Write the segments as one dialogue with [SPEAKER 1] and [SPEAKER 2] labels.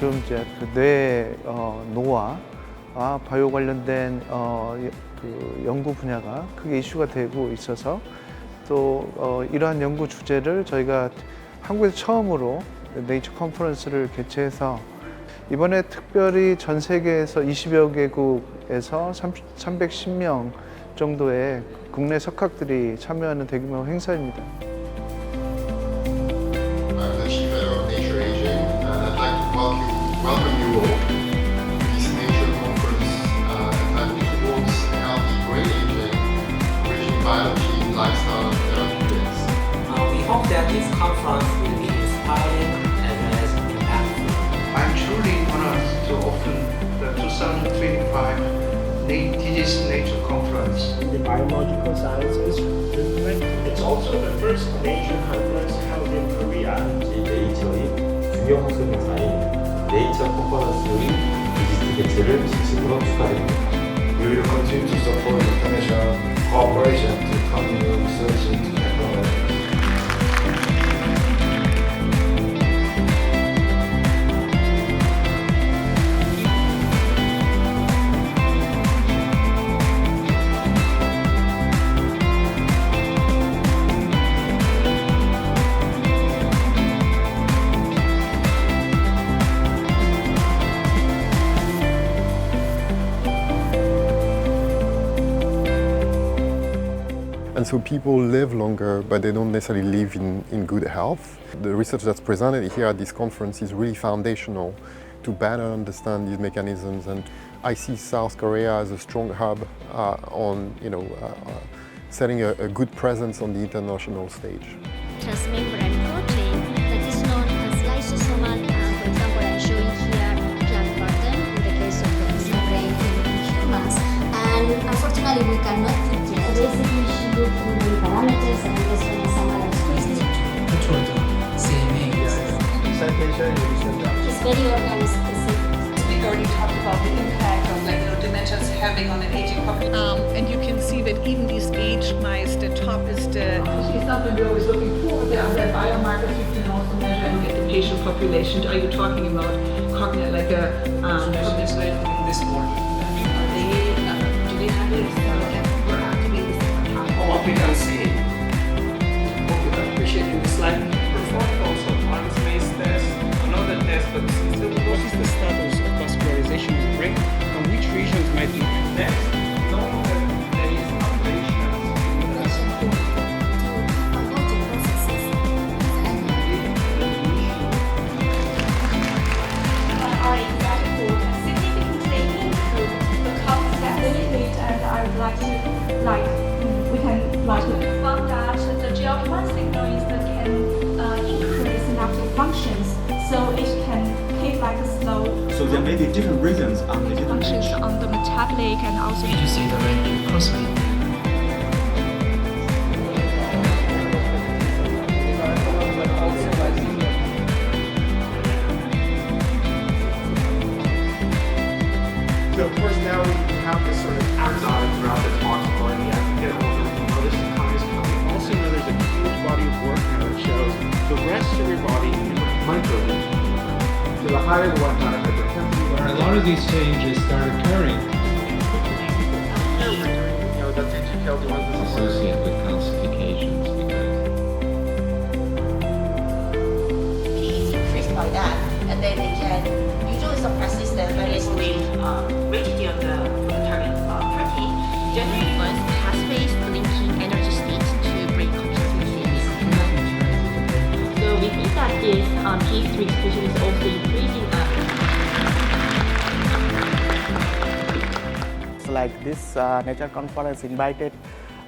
[SPEAKER 1] 요즘 이제 뇌 노화와 바이오 관련된 그 연구 분야가 크게 이슈가 되고 있어서 또 이러한 연구 주제를 저희가 한국에서 처음으로 네이처 컨퍼런스를 개최해서 이번에 특별히 전 세계에서 20여 개국에서 310명 정도의 국내 석학들이 참여하는 대규모 행사입니다.
[SPEAKER 2] I'm the Chief Editor of Nature Asia, and I'd like to welcome you all to this Nature Conference that supports healthy brain aging, bridging biology, lifestyle, and therapeutics.
[SPEAKER 3] We hope that this conference will be inspiring as well as impactful.
[SPEAKER 4] I'm truly honored to open the 2025 DGIST Nature Conference.
[SPEAKER 5] In the biological sciences movement. It's also the first Nature Conference held in Korea.
[SPEAKER 6] 네이처의 주요 학술 행사인 네이처 컨퍼런스의 디지스트 개최를 진심으로 축하드립니다.
[SPEAKER 2] We will continue to support international cooperation to turn new research into technology.
[SPEAKER 7] And so people live longer, but they don't necessarily live in good health. The research that's presented here at this conference is really foundational to better understand these mechanisms. And I see South Korea as a strong hub on, setting a good presence on the international stage.
[SPEAKER 8] Transmembrane protein that is known as lysosomal. For example, I'm showing here plant pattern in the case of the transmembrane in humans. And unfortunately, we cannot put yet. Basically, she looked through the parameters and this one is summarized. It's very organ specific.
[SPEAKER 9] We already talked about the impact of dementia is having on an aging population. And you can see that even these age mice, the top is the... It's something we're always looking for. There are biomarkers you can also measure and get the patient population. Are you talking about cognitive, like a...
[SPEAKER 3] This way in this world. Do they have this? We're activating this.
[SPEAKER 4] What we can see, what we can appreciate in this slide,
[SPEAKER 10] Performed also plant-based tests, another test, but what is the status of vascularization in the brain and which regions might be next? Knowing that there is operations
[SPEAKER 11] are example significantly improve the cognitive ability, and I would like to found that the GLP-1 signal is that can increase synaptic functions, so it can keep like a slow.
[SPEAKER 12] So there may be different reasons on the different
[SPEAKER 11] functions on the metabolic and also.
[SPEAKER 3] You see the range closely.
[SPEAKER 4] So of course now we have this sort of episodic throughout the talks going, yeah, get older, we know this economy is coming.
[SPEAKER 10] Also, there's a huge body of work now that shows the rest of your body
[SPEAKER 4] Micro-regions. So the higher the one kind of hypertension.
[SPEAKER 10] A lot of these changes start occurring
[SPEAKER 4] The DGIST
[SPEAKER 10] associated with calcifications
[SPEAKER 13] is increased by that, and then they can usually suppresses the various rigidity of the target protein.
[SPEAKER 8] Generally, first pathways linking energy states to brain competencies. So we think that this P3 expression is also increasing.
[SPEAKER 14] Like this Nature Conference invited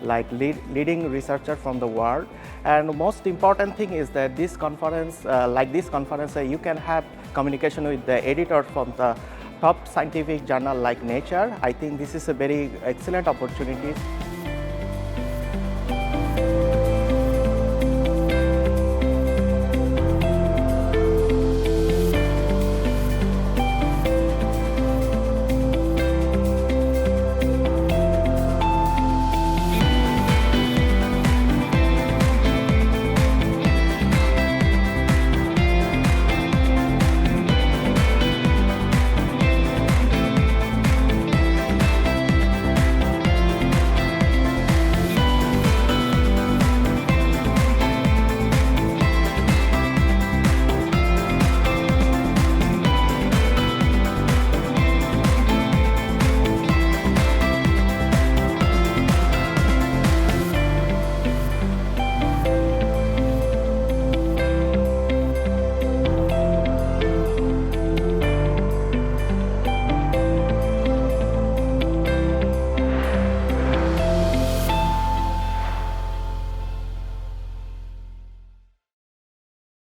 [SPEAKER 14] leading researchers from the world, and the most important thing is that this conference, you can have communication with the editor from the top scientific journal like Nature. I think this is a very excellent opportunity.